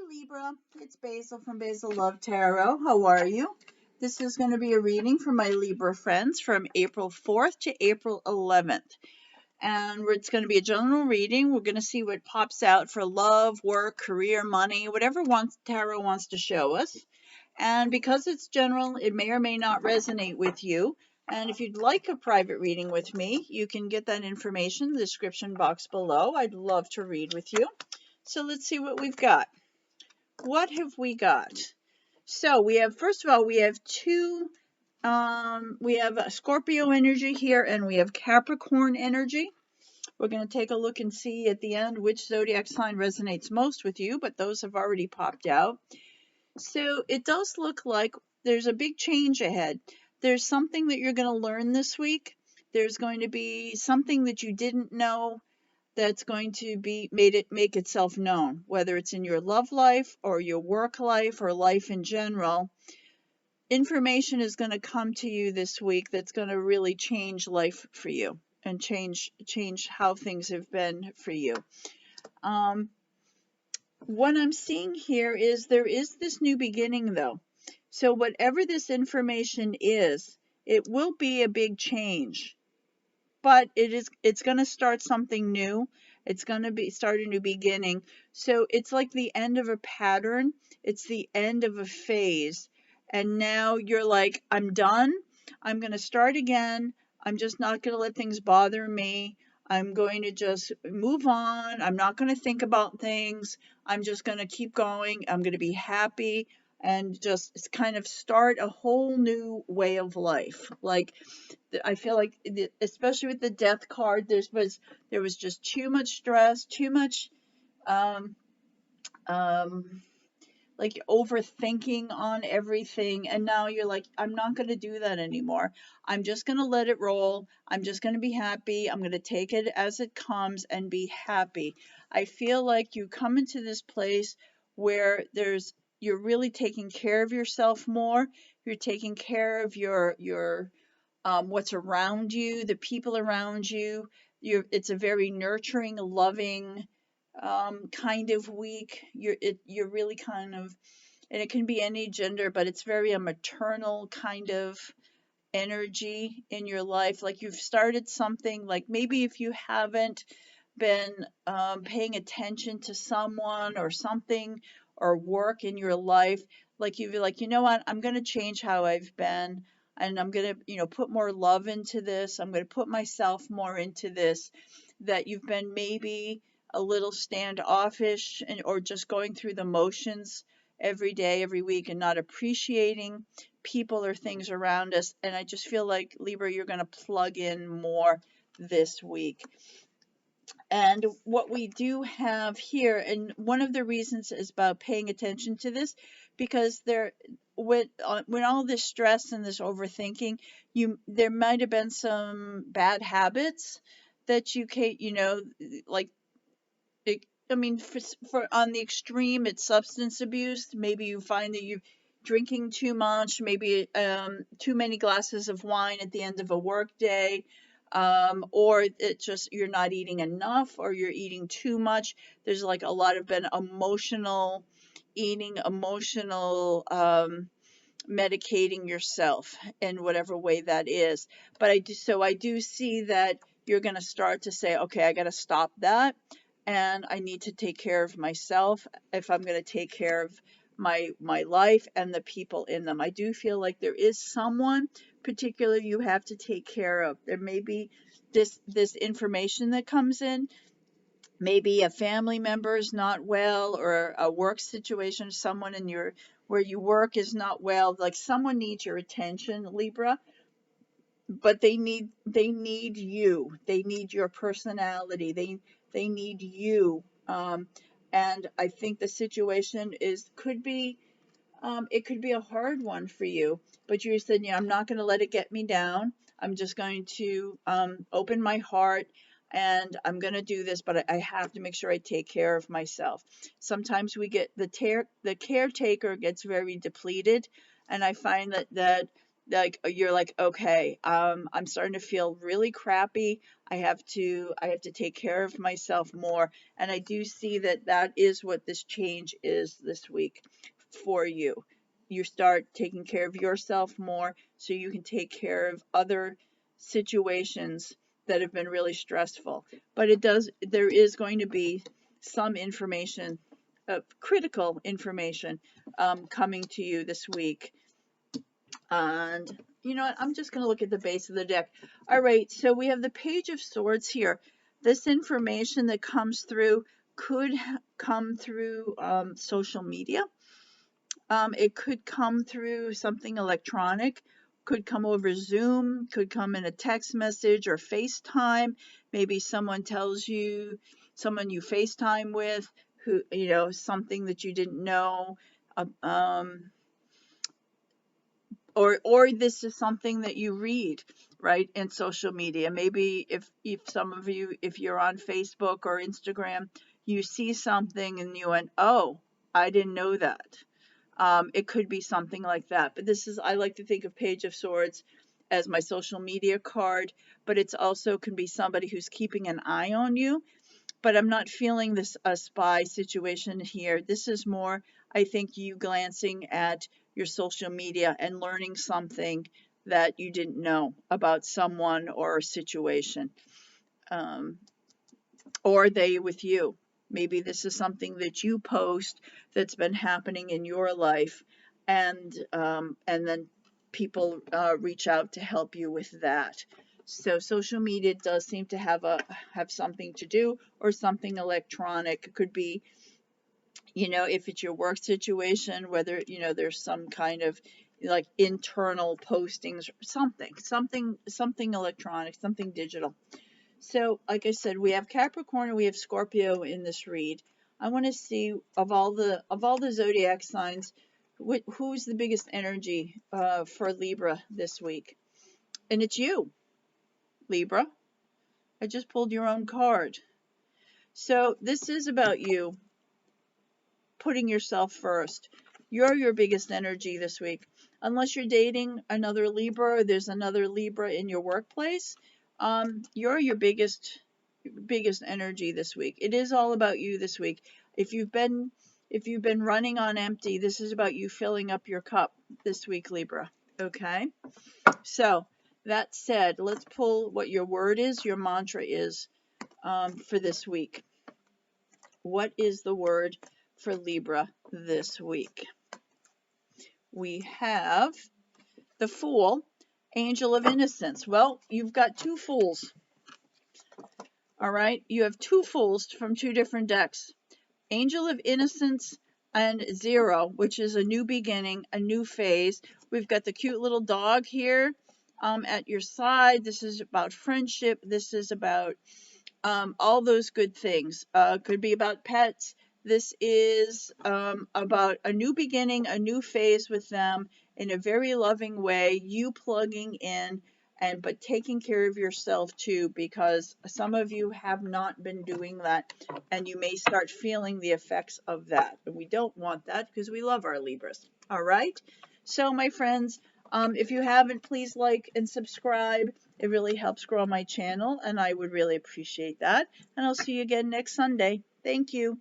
Libra, it's Basil from Basil Love Tarot. How are you? This is going to be a reading for my Libra friends from April 4th to April 11th. And it's going to be a general reading. We're going to see what pops out for love, work, career, money, whatever tarot wants to show us. And because it's general, it may or may not resonate with you. And if you'd like a private reading with me, you can get that information in the description box below. I'd love to read with you. So let's see what we've got. What have we got? So we have, first of all, we have we have Scorpio energy here and we have Capricorn energy. We're going to take a look and see at the end which zodiac sign resonates most with you, but those have already popped out. So it does look like there's a big change ahead. There's something that you're going to learn this week. There's going to be something that you didn't know that's going to be make itself known, whether it's in your love life or your work life or life in general. Information is going to come to you this week that's going to really change life for you and change how things have been for you. What I'm seeing here is there is this new beginning though. So whatever this information is, it will be a big change. But it's going to start something new. It's going to start a new beginning. So it's like the end of a pattern. It's the end of a phase. And now you're like, I'm done. I'm going to start again. I'm just not going to let things bother me. I'm going to just move on. I'm not going to think about things. I'm just going to keep going. I'm going to be happy and just kind of start a whole new way of life. Like, I feel like, especially with the death card, there was just too much stress, too much like overthinking on everything, and now you're like, I'm not going to do that anymore. I'm just going to let it roll. I'm just going to be happy. I'm going to take it as it comes and be happy. I feel like you come into this place where you're really taking care of yourself more. You're taking care of your what's around you, the people around you. It's a very nurturing, loving kind of week. You're really kind of, and it can be any gender, but it's very a maternal kind of energy in your life. Like you've started something, like maybe if you haven't been paying attention to someone or something or work in your life, like you'd be like, you know what, I'm going to change how I've been, and I'm going to, put more love into this. I'm going to put myself more into this, that you've been maybe a little standoffish or just going through the motions every day, every week, and not appreciating people or things around us. And I just feel like, Libra, you're going to plug in more this week. And what we do have here, and one of the reasons is about paying attention to this, because when all this stress and this overthinking, there might have been some bad habits that like, I mean, for on the extreme, it's substance abuse. Maybe you find that you're drinking too much, maybe too many glasses of wine at the end of a work day, or it just you're not eating enough, or you're eating too much. There's like a lot of been emotional eating, emotional medicating yourself in whatever way that is. But I do see that you're going to start to say, okay, I got to stop that, and I need to take care of myself if I'm going to take care of my life and the people in them. I do feel like there is someone particular you have to take care of. There may be this information that comes in. Maybe a family member is not well, or a work situation, someone where you work is not well. Like someone needs your attention, Libra, but they need you. They need your personality. They need you. And I think the situation could be it could be a hard one for you, but you said, I'm not going to let it get me down. I'm just going to open my heart, and I'm going to do this, but I have to make sure I take care of myself. Sometimes the caretaker gets very depleted, and I find that like you're like, okay, I'm starting to feel really crappy. I have to take care of myself more. And I do see that that is what this change is this week for you. You start taking care of yourself more so you can take care of other situations that have been really stressful. But there is going to be some information, critical information, coming to you this week. And you know what? I'm just going to look at the base of the deck. All right, so we have the Page of Swords here. This information that comes through could come through social media. It could come through something electronic, could come over Zoom, could come in a text message or FaceTime. Maybe someone tells you, someone you FaceTime with, who, you know, something that you didn't know. Um, or this is something that you read, right, in social media. Maybe if some of you, if you're on Facebook or Instagram, you see something and you went, oh, I didn't know that. It could be something like that. But this is, I like to think of Page of Swords as my social media card, but it's also can be somebody who's keeping an eye on you. But I'm not feeling this a spy situation here. This is more, I think, you glancing at your social media and learning something that you didn't know about someone or a situation. Um, or they with you. Maybe this is something that you post that's been happening in your life, and then people reach out to help you with that. So social media does seem to have something to do, or something electronic. It could be, you know, if it's your work situation, whether, you know, there's some kind of like internal postings, something electronic, something digital. So, like I said, we have Capricorn and we have Scorpio in this read. I want to see of all the zodiac signs, who's the biggest energy for Libra this week, and it's you, Libra. I just pulled your own card. So this is about you putting yourself first. You're your biggest energy this week. Unless you're dating another Libra, or there's another Libra in your workplace, you're your biggest energy this week. It is all about you this week. If you've been running on empty, this is about you filling up your cup this week, Libra. Okay? So, that said, let's pull what your word is, your mantra is, for this week. What is the word for Libra this week? We have the Fool, Angel of Innocence. Well, you've got two fools. All right? You have two fools from two different decks. Angel of Innocence and Zero, which is a new beginning, a new phase. We've got the cute little dog here at your side. This is about friendship. This is about all those good things. Could be about pets. This is about a new beginning, a new phase with them in a very loving way. You plugging in, but taking care of yourself too, because some of you have not been doing that, and you may start feeling the effects of that. And we don't want that because we love our Libras. All right. So, my friends, if you haven't, please like and subscribe. It really helps grow my channel, and I would really appreciate that. And I'll see you again next Sunday. Thank you.